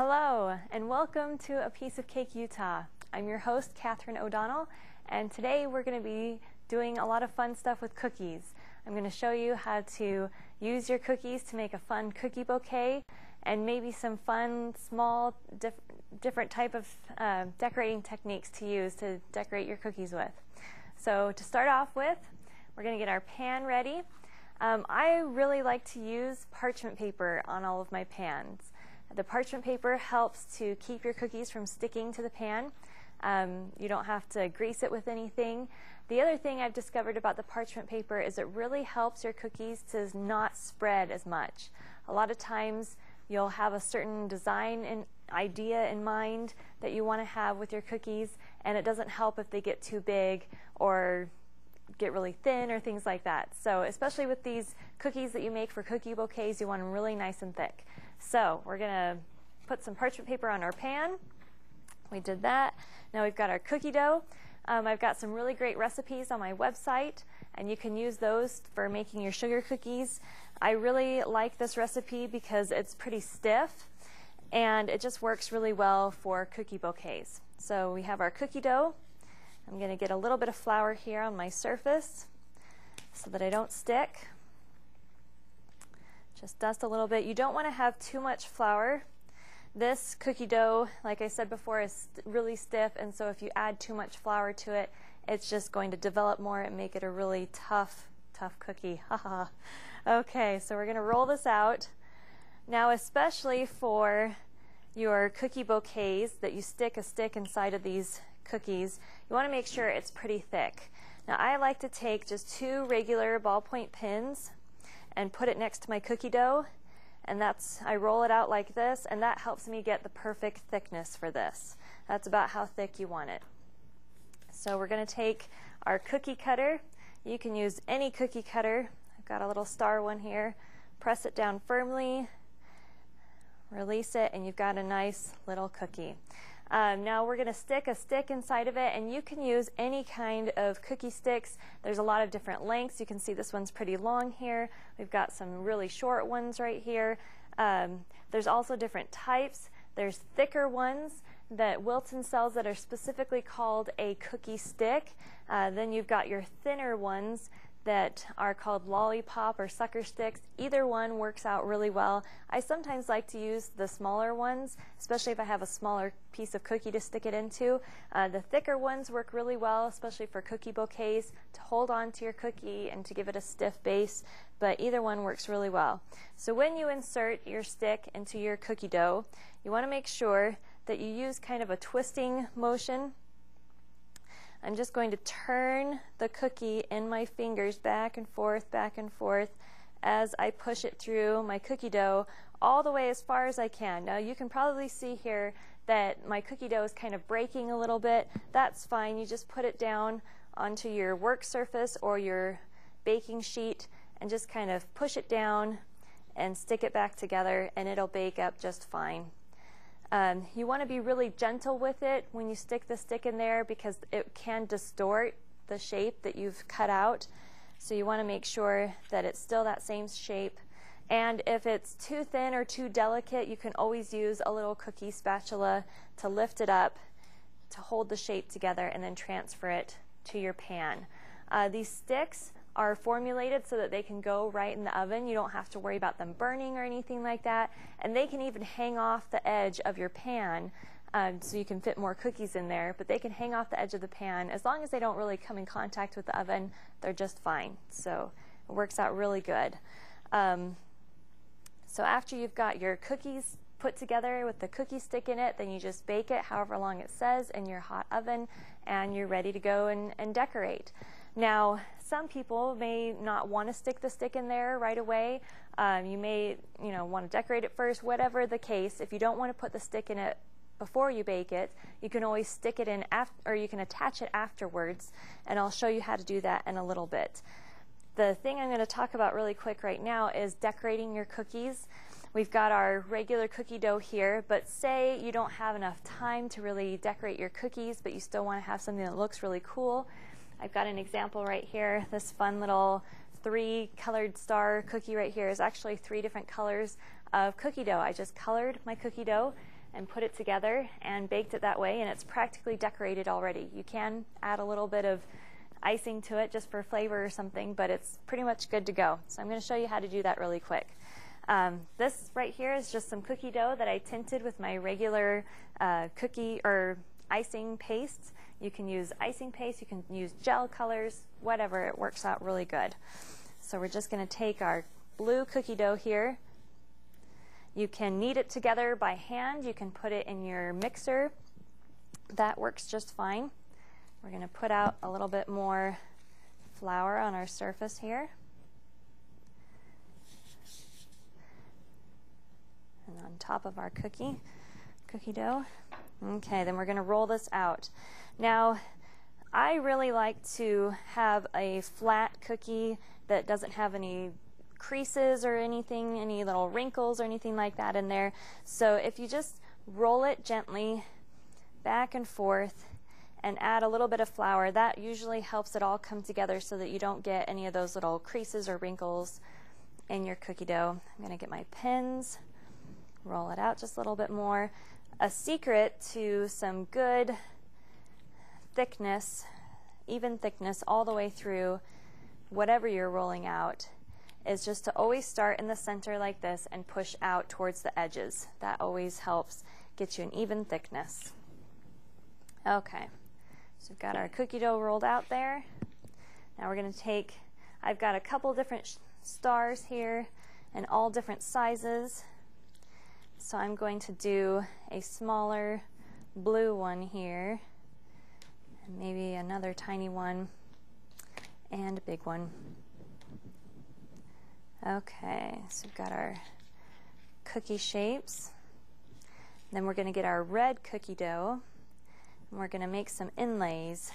Hello, and welcome to A Piece of Cake, Utah. I'm your host, Katherine O'Donnell, and today we're going to be doing a lot of fun stuff with cookies. I'm going to show you how to use your cookies to make a fun cookie bouquet, and maybe some fun, small, different type of decorating techniques to use to decorate your cookies with. So to start off with, we're going to get our pan ready. I really like to use parchment paper on all of my pans. The parchment paper helps to keep your cookies from sticking to the pan. You don't have to grease it with anything. The other thing I've discovered about the parchment paper is it really helps your cookies to not spread as much. A lot of times you'll have a certain design and idea in mind that you want to have with your cookies, and it doesn't help if they get too big or get really thin or things like that. So especially with these cookies that you make for cookie bouquets, you want them really nice and thick. So we're going to put some parchment paper on our pan. We did that. Now we've got our cookie dough. I've got some really great recipes on my website, and you can use those for making your sugar cookies. I really like this recipe because it's pretty stiff and it just works really well for cookie bouquets. So we have our cookie dough. I'm going to get a little bit of flour here on my surface so that I don't stick. Just dust a little bit. You don't want to have too much flour. This cookie dough, like I said before, is really stiff, and so if you add too much flour to it, it's just going to develop more and make it a really tough cookie. Haha. Okay, so we're going to roll this out. Now, especially for your cookie bouquets that you stick a stick inside of these cookies, you want to make sure it's pretty thick. Now, I like to take just 2 regular ballpoint pins and put it next to my cookie dough, and I roll it out like this, and that helps me get the perfect thickness for this. That's about how thick you want it. So we're going to take our cookie cutter. You can use any cookie cutter. I've got a little star one here. Press it down firmly, release it, and you've got a nice little cookie. Now we're going to stick a stick inside of it, and you can use any kind of cookie sticks. There's a lot of different lengths. You can see this one's pretty long here. We've got some really short ones right here. There's also different types. There's thicker ones that Wilton sells that are specifically called a cookie stick. Then you've got your thinner ones that are called lollipop or sucker sticks. Either one works out really well. I sometimes like to use the smaller ones, especially if I have a smaller piece of cookie to stick it into. The thicker ones work really well, especially for cookie bouquets, to hold on to your cookie and to give it a stiff base, but either one works really well. So when you insert your stick into your cookie dough, you want to make sure that you use kind of a twisting motion. I'm just going to turn the cookie in my fingers back and forth as I push it through my cookie dough all the way as far as I can. Now you can probably see here that my cookie dough is kind of breaking a little bit. That's fine. You just put it down onto your work surface or your baking sheet and just kind of push it down and stick it back together, and it'll bake up just fine. You want to be really gentle with it when you stick the stick in there because it can distort the shape that you've cut out. So you want to make sure that it's still that same shape. And if it's too thin or too delicate, you can always use a little cookie spatula to lift it up, to hold the shape together, and then transfer it to your pan. These sticks are formulated so that they can go right in the oven. You don't have to worry about them burning or anything like that. And they can even hang off the edge of your pan so you can fit more cookies in there. But they can hang off the edge of the pan. As long as they don't really come in contact with the oven, they're just fine. So it works out really good. So after you've got your cookies put together with the cookie stick in it, then you just bake it however long it says in your hot oven, and you're ready to go and decorate. Now, some people may not want to stick the stick in there right away. You may, want to decorate it first, whatever the case. If you don't want to put the stick in it before you bake it, you can always stick it in or you can attach it afterwards, and I'll show you how to do that in a little bit. The thing I'm going to talk about really quick right now is decorating your cookies. We've got our regular cookie dough here, but say you don't have enough time to really decorate your cookies, but you still want to have something that looks really cool. I've got an example right here. This fun little 3-colored star cookie right here is actually 3 different colors of cookie dough. I just colored my cookie dough and put it together and baked it that way, and it's practically decorated already. You can add a little bit of icing to it just for flavor or something, but it's pretty much good to go. So I'm going to show you how to do that really quick. This right here is just some cookie dough that I tinted with my regular cookie or icing paste. You can use icing paste, you can use gel colors, whatever, it works out really good. So we're just going to take our blue cookie dough here. You can knead it together by hand, you can put it in your mixer. That works just fine. We're going to put out a little bit more flour on our surface here. And on top of our cookie dough. Okay, then we're going to roll this out. Now, I really like to have a flat cookie that doesn't have any creases or anything, any little wrinkles or anything like that in there. So if you just roll it gently back and forth and add a little bit of flour, that usually helps it all come together so that you don't get any of those little creases or wrinkles in your cookie dough. I'm going to get my pins, roll it out just a little bit more. A secret to some good thickness, even thickness all the way through whatever you're rolling out, is just to always start in the center like this and push out towards the edges. That always helps get you an even thickness. Okay, so we've got our cookie dough rolled out there. Now we're going to take, I've got a couple different stars here and all different sizes. So I'm going to do a smaller blue one here, and maybe another tiny one, and a big one. Okay, so we've got our cookie shapes. Then we're going to get our red cookie dough, and we're going to make some inlays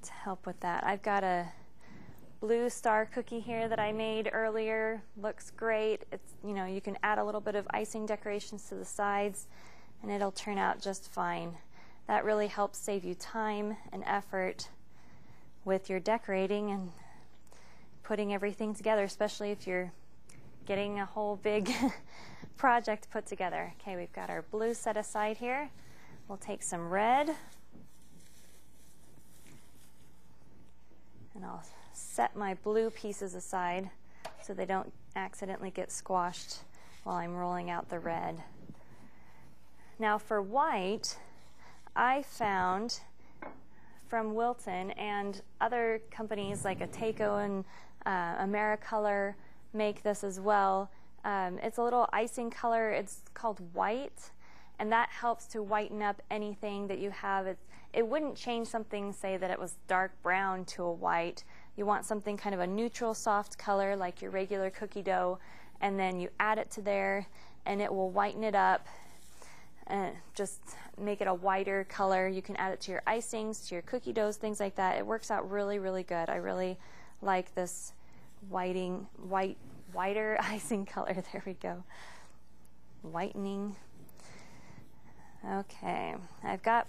to help with that. I've got a blue star cookie here that I made earlier. Looks great. It's, you know, you can add a little bit of icing decorations to the sides, and it'll turn out just fine. That really helps save you time and effort with your decorating and putting everything together, especially if you're getting a whole big project put together. Okay, we've got our blue set aside here. We'll take some red, and I'll set my blue pieces aside so they don't accidentally get squashed while I'm rolling out the red. Now for white, I found from Wilton and other companies like Ateco and AmeriColor make this as well. It's a little icing color. It's called white, and that helps to whiten up anything that you have. It wouldn't change something, say that it was dark brown to a white. You want something kind of a neutral soft color like your regular cookie dough, and then you add it to there and it will whiten it up and just make it a whiter color. You can add it to your icings, to your cookie doughs, things like that. It works out really, really good. I really like this whiter icing color. There we go. Whitening. Okay, I've got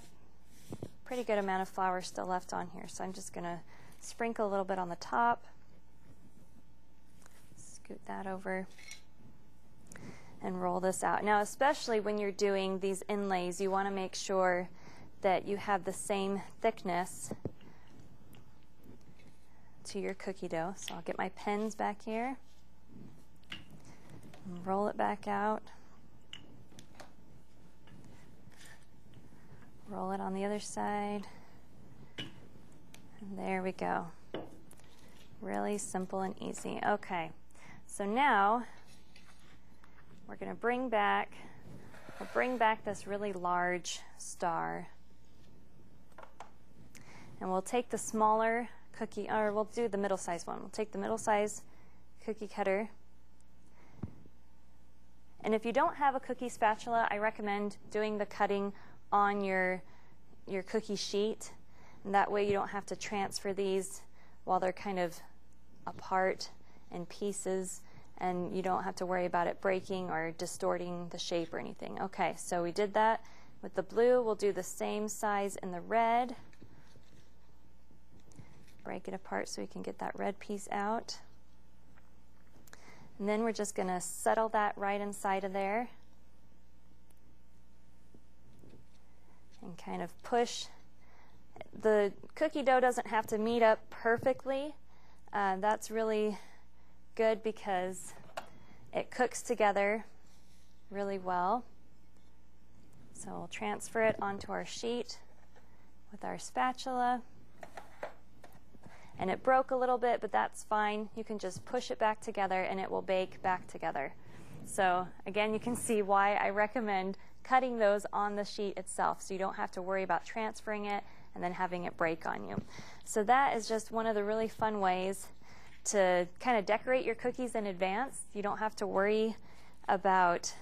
a pretty good amount of flour still left on here, so I'm just going to sprinkle a little bit on the top, scoot that over, and roll this out. Now, especially when you're doing these inlays, you want to make sure that you have the same thickness to your cookie dough. So I'll get my pens back here and roll it back out. Roll it on the other side. And there we go. Really simple and easy. Okay, so now we're going to bring back this really large star. And we'll take the smaller cookie, or we'll do the middle-sized one. We'll take the middle-sized cookie cutter. And if you don't have a cookie spatula, I recommend doing the cutting on your cookie sheet. And that way you don't have to transfer these while they're kind of apart in pieces, and you don't have to worry about it breaking or distorting the shape or anything. Okay, so we did that with the blue. We'll do the same size in the red. Break it apart so we can get that red piece out. And then we're just going to settle that right inside of there. And kind of push. The cookie dough doesn't have to meet up perfectly. That's really good because it cooks together really well. So we'll transfer it onto our sheet with our spatula. And it broke a little bit, but that's fine. You can just push it back together and it will bake back together. So again, you can see why I recommend cutting those on the sheet itself, so you don't have to worry about transferring it and then having it break on you. So that is just one of the really fun ways to kind of decorate your cookies in advance. You don't have to worry about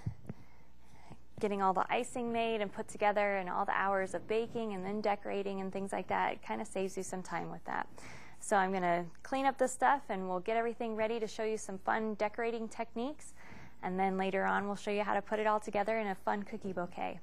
getting all the icing made and put together and all the hours of baking and then decorating and things like that. It kind of saves you some time with that. So I'm going to clean up this stuff and we'll get everything ready to show you some fun decorating techniques. And then later on we'll show you how to put it all together in a fun cookie bouquet.